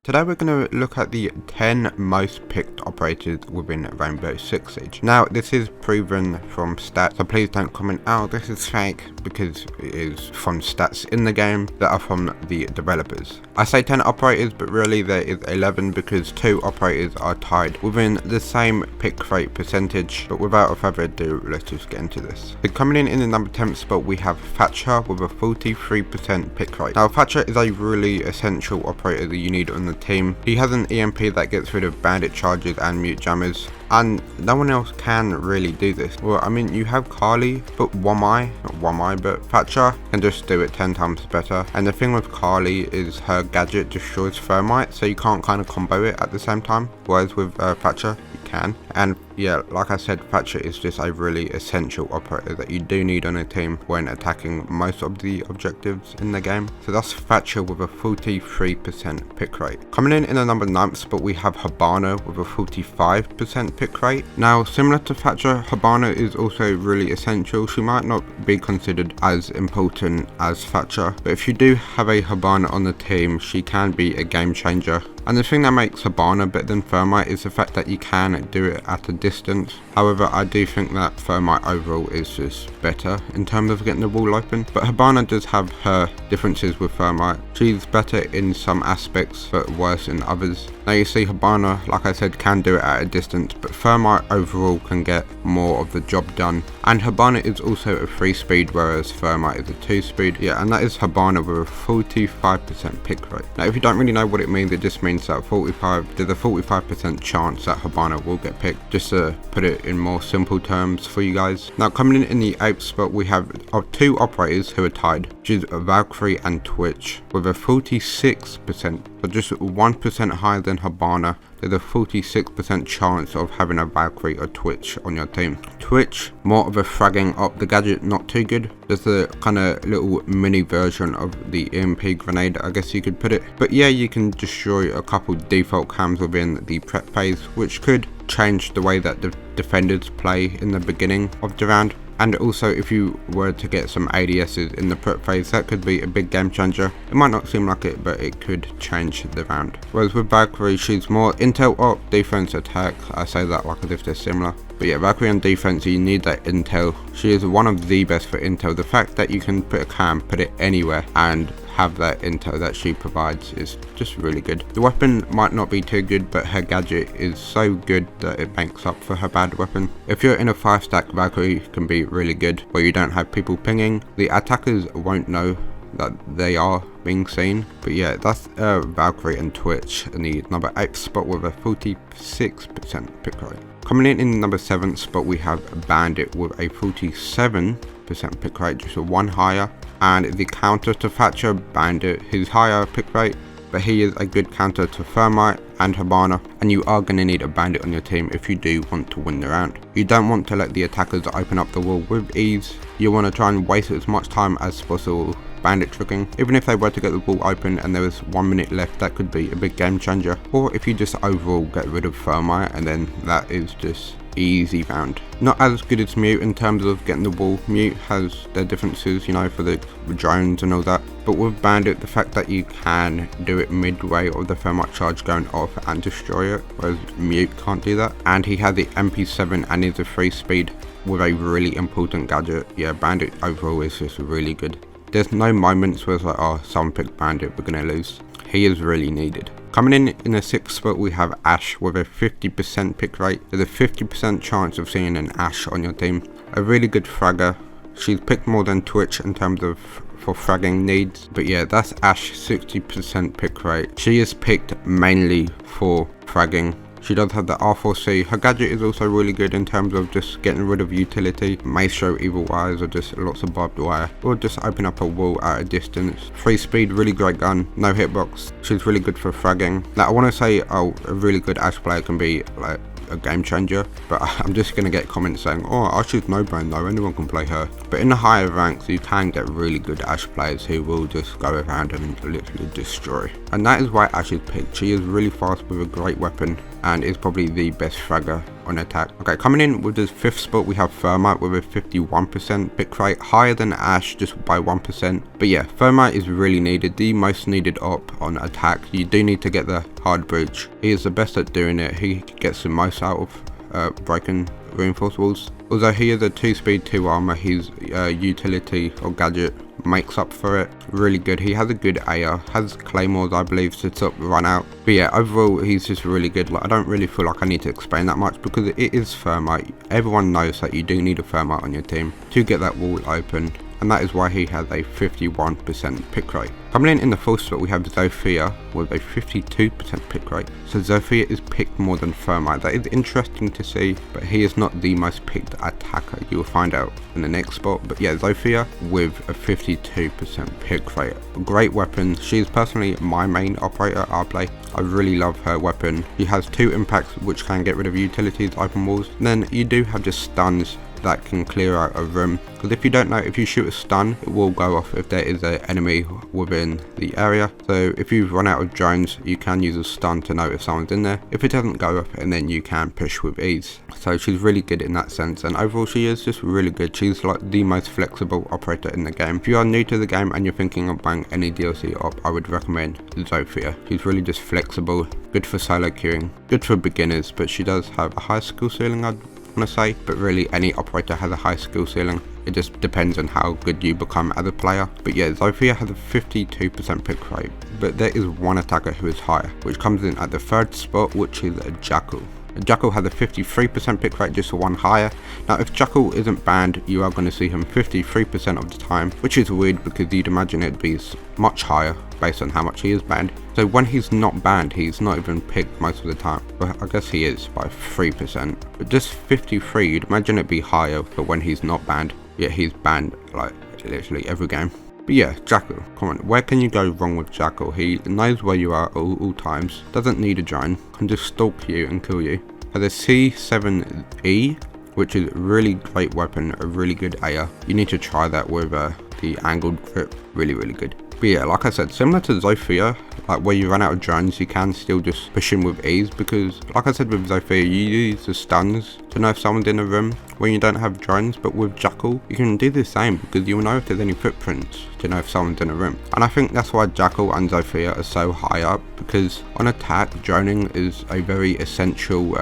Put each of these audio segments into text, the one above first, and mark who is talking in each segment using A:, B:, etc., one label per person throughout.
A: Today we're going to look at the 10 most picked operators within Rainbow Six Siege. Now this is proven from stats, so please don't comment, oh this is fake, because it is from stats in the game that are from the developers. I say 10 operators, but really there is 11 because 2 operators are tied within the same pick rate percentage. But without further ado, let's just get into this. So coming in the number 10th spot we have Thatcher with a 43% pick rate. Now Thatcher is a really essential operator that you need on the team. He has an EMP that gets rid of bandit charges and mute jammers, and no one else can really do this. Well, I mean, you have Carly, but but Thatcher can just do it 10 times better. And the thing with Carly is her gadget destroys thermite, so you can't kind of combo it at the same time, whereas with Thatcher you can. And yeah, like I said, Thatcher is just a really essential operator that you do need on a team when attacking most of the objectives in the game. So that's Thatcher with a 43% pick rate. Coming in the number 9th spot we have Habana with a 45% pick rate. Now similar to Thatcher, Habana is also really essential. She might not be considered as important as Thatcher, but if you do have a Habana on the team, she can be a game changer. And the thing that makes Habana better than Thermite is the fact that you can do it at a distance. However, I do think that Thermite overall is just better in terms of getting the wall open. But Habana does have her differences with Thermite. She's better in some aspects, but worse in others. Now you see Habana, like I said, can do it at a distance, but Thermite overall can get more of the job done. And Habana is also a 3-speed, whereas Thermite is a 2-speed. Yeah, and that is Habana with a 45% pick rate. Now if you don't really know what it means, it just means that there's a 45% chance that Habana will get picked, just to put it in more simple terms for you guys. Now coming in the 8th spot we have 2 operators who are tied, which is Valkyrie and Twitch, with a 46%, so just 1% higher than Habana. There's a 46% chance of having a Valkyrie or Twitch on your team. Twitch, more of a fragging up, the gadget not too good. There's a kind of little mini version of the EMP grenade, I guess you could put it. But yeah, you can destroy a couple default cams within the prep phase, which could change the way that the defenders play in the beginning of the round. And also if you were to get some ADSs in the prep phase, that could be a big game changer. It might not seem like it, but it could change the round. Whereas with Valkyrie, she's more intel op, defense attack. I say that like as if they're similar. But yeah, Valkyrie on defense, you need that intel. She is one of the best for intel. The fact that you can put a cam, put it anywhere, and have that intel that she provides is just really good. The weapon might not be too good, but her gadget is so good that it makes up for her bad weapon. If you're in a 5-stack, Valkyrie can be really good, where you don't have people pinging. The attackers won't know that they are being seen. But yeah, that's Valkyrie and Twitch in the number 8th spot with a 46% pick rate. Coming in the number 7th spot we have Bandit with a 47% pick rate, just a 1 higher. And the counter to Thatcher, Bandit, his higher pick rate, but he is a good counter to Thermite and Habana, and you are going to need a Bandit on your team if you do want to win the round. You don't want to let the attackers open up the wall with ease. You want to try and waste as much time as possible bandit tricking. Even if they were to get the wall open and there was 1 minute left, that could be a big game changer. Or if you just overall get rid of Thermite, and then that is just easy round. Not as good as Mute in terms of getting the wall. Mute has their differences, you know, for the drones and all that. But with Bandit, the fact that you can do it midway of the thermite charge going off and destroy it, whereas Mute can't do that. And he has the MP7 and is a 3-speed with a really important gadget. Yeah, Bandit overall is just really good. There's no moments where it's like, oh, someone picked Bandit, we're gonna lose. He is really needed. Coming in the 6th spot we have Ashe with a 50% pick rate. There's a 50% chance of seeing an Ashe on your team. A really good fragger. She's picked more than Twitch in terms of for fragging needs. But yeah, that's Ashe, 60% pick rate. She is picked mainly for fragging. She does have the R4C. Her gadget is also really good in terms of just getting rid of utility. May show evil wires or just lots of barbed wire. Or just open up a wall at a distance. 3-speed, really great gun. No hitbox. She's really good for fragging. Now I want to say, oh, a really good Ashe player can be like a game changer, but I'm just going to get comments saying, oh, Ashe's no brain though, anyone can play her. But in the higher ranks you can get really good Ashe players who will just go around and literally destroy. And that is why Ashe is picked. She is really fast with a great weapon and is probably the best fragger on attack. Okay, coming in with this 5th spot, we have Thermite with a 51% pick rate, higher than Ashe just by 1%. But yeah, Thermite is really needed, the most needed op on attack. You do need to get the hard breach. He is the best at doing it. He gets the most out of breaking reinforced walls. Although he is a 2-speed 2 armor, his utility or gadget makes up for it. Really good. He has a good AR, has claymores I believe to stop run out. But yeah, overall he's just really good. Like, I don't really feel like I need to explain that much because it is Thermite. Everyone knows that you do need a Thermite on your team to get that wall open, and that is why he has a 51% pick rate. Coming in the 4th spot, we have Sophia with a 52% pick rate. So Sophia is picked more than Thermite. That is interesting to see, but he is not the most picked attacker. You will find out in the next spot. But yeah, Sophia with a 52% pick rate. Great weapon. She is personally my main operator I play. I really love her weapon. She has 2 impacts which can get rid of utilities, open walls. And then you do have just stuns that can clear out a room, because if you don't know, if you shoot a stun, it will go off if there is an enemy within the area. So if you run out of drones, you can use a stun to know if someone's in there. If it doesn't go off, and then you can push with ease. So she's really good in that sense, and overall she is just really good. She's like the most flexible operator in the game. If you are new to the game and you're thinking of buying any DLC op, I would recommend Sophia. She's really just flexible, good for solo queuing, good for beginners, but she does have a high skill ceiling, I'd want to say. But really any operator has a high skill ceiling. It just depends on how good you become as a player. But yeah, Sophia has a 52% pick rate, but there is one attacker who is higher, which comes in at the 3rd spot, which is a Jackal. Jackal has a 53% pick rate, just one higher. Now if Jackal isn't banned, you are going to see him 53% of the time, which is weird because you'd imagine it'd be much higher based on how much he is banned. So when he's not banned, he's not even picked most of the time. But I guess he is by 3%. But just 53, you'd imagine it'd be higher for when he's not banned. Yet he's banned like literally every game. But yeah, Jackal, come on, where can you go wrong with Jackal? He knows where you are at all times, doesn't need a drone, can just stalk you and kill you. Has a C7E, which is a really great weapon, a really good AR. You need to try that with the angled grip, really good. But yeah, like I said, similar to Sophia, like where you run out of drones, you can still just push in with ease, because like I said with Sophia, you use the stuns to know if someone's in a room when you don't have drones. But with Jackal, you can do the same, because you'll know if there's any footprints to know if someone's in a room. And I think that's why Jackal and Sophia are so high up, because on attack, droning is a very essential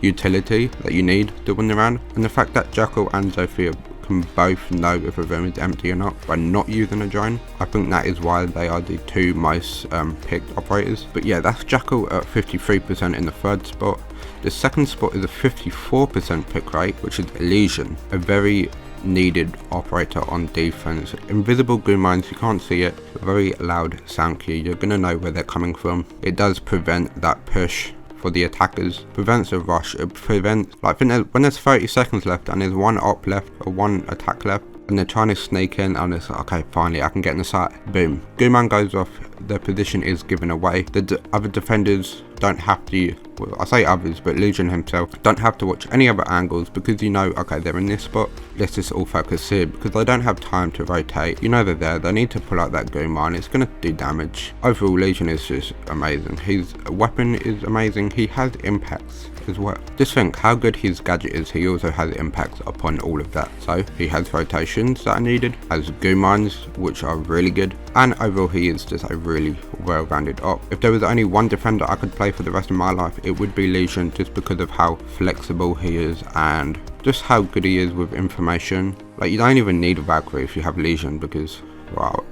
A: utility that you need to win the round. And the fact that Jackal and Sophia can both know if a room is empty or not by not using a drone, I think that is why they are the 2 most picked operators. But yeah, that's Jackal at 53% in the 3rd spot. The 2nd spot is a 54% pick rate, which is Elysian, a very needed operator on defense. Invisible goo mines, you can't see it, a very loud sound cue, you're gonna know where they're coming from. It does prevent that push for the attackers, prevents a rush, it prevents, like when there's 30 seconds left and there's one op left or one attack left and they're trying to sneak in and it's like, okay, finally I can get in the site, boom, Gooman goes off, their position is given away. The other defenders don't have to, well, I say others, but Legion himself don't have to watch any other angles, because you know, okay, they're in this spot, let's just all focus here, because they don't have time to rotate. You know they're there, they need to pull out that Goo mine, it's going to do damage. Overall, Legion is just amazing. His weapon is amazing, he has impacts as well. Just think how good his gadget is, he also has impacts upon all of that. So he has rotations that are needed, has Goo mines which are really good, and overall he is just a really well-rounded op. If there was only one defender I could play for the rest of my life, it would be Elysian, just because of how flexible he is and just how good he is with information. Like, you don't even need a Valkyrie if you have Elysian, because, well,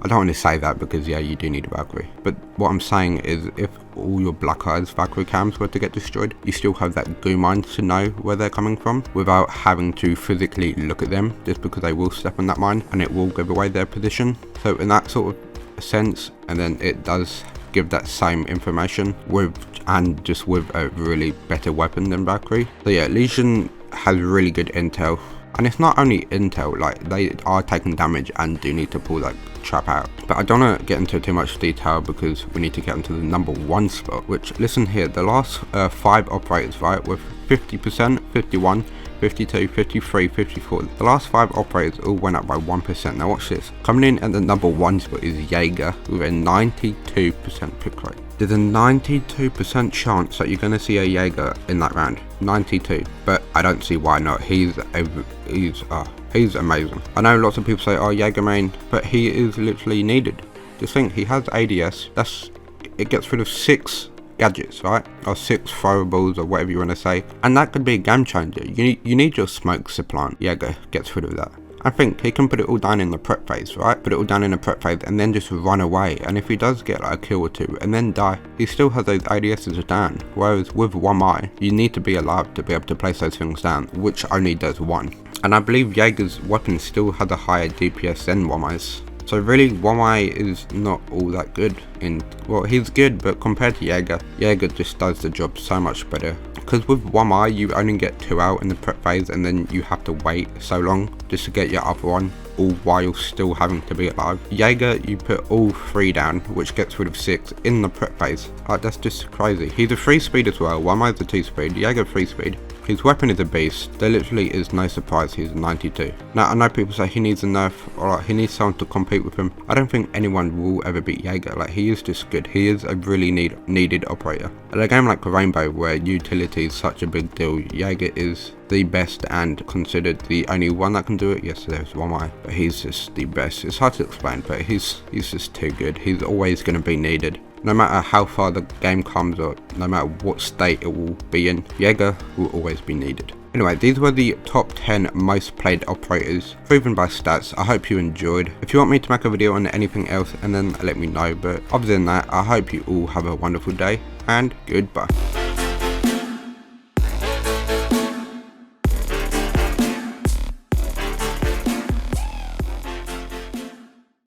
A: I don't want to say that because yeah, you do need a Valkyrie, but what I'm saying is if all your Black Eyes Valkyrie cams were to get destroyed, you still have that Goo mine to know where they're coming from without having to physically look at them, just because they will step on that mine and it will give away their position. So in that sort of sense, and then it does give that same information with a really better weapon than Valkyrie. So yeah, Elysian has really good intel, and it's not only intel, like they are taking damage and do need to pull that trap out. But I don't want to get into too much detail because we need to get into the number 1 spot, which, listen here, the last 5 operators, right, with 50%, 51, 52, 53, 54, the last 5 operators all went up by 1%. Now watch this, coming in at the number 1 spot is Yeager with a 92% pick rate. there's a 92% chance that you're going to see a Yeager in that round. 92, but I don't see why not. He's amazing. I know lots of people say, oh, Yeager main, but he is literally needed. Just think, he has ADS, it gets rid of 6 gadgets, right? Or 6 throwables or whatever you want to say, and that could be a game changer. You need your smoke supplant. Yeager gets rid of that. I think he can put it all down in the prep phase, right? Put it all down in the prep phase and then just run away. And if he does get like a kill or 2 and then die, he still has those ADSs down. Whereas with 1 eye, you need to be alive to be able to place those things down, which only does 1. And I believe Yeager's weapon still has a higher DPS than 1 eye's. So really, 1 eye is not all that good well, he's good, but compared to Yeager, Yeager just does the job so much better. Because with 1 eye, you only get 2 out in the prep phase, and then you have to wait so long just to get your other one, all while still having to be alive. Yeager, you put all 3 down, which gets rid of 6 in the prep phase. Like, that's just crazy. He's a 3 speed as well. 1 eye's a 2 speed, Yeager 3 speed. His weapon is a beast. There literally is no surprise he's a 92. Now, I know people say he needs a nerf, or like, he needs someone to compete with him. I don't think anyone will ever beat Yeager. Like, he is just good. He is a really needed operator. At a game like Rainbow, where utility is such a big deal, Yeager is the best and considered the only one that can do it. Yes, there's 1 eye, but he's just the best. It's hard to explain, but he's just too good. He's always going to be needed. No matter how far the game comes or no matter what state it will be in, Yeager will always be needed. Anyway, these were the top 10 most played operators, proven by stats. I hope you enjoyed. If you want me to make a video on anything else, and then let me know. But other than that, I hope you all have a wonderful day, and goodbye.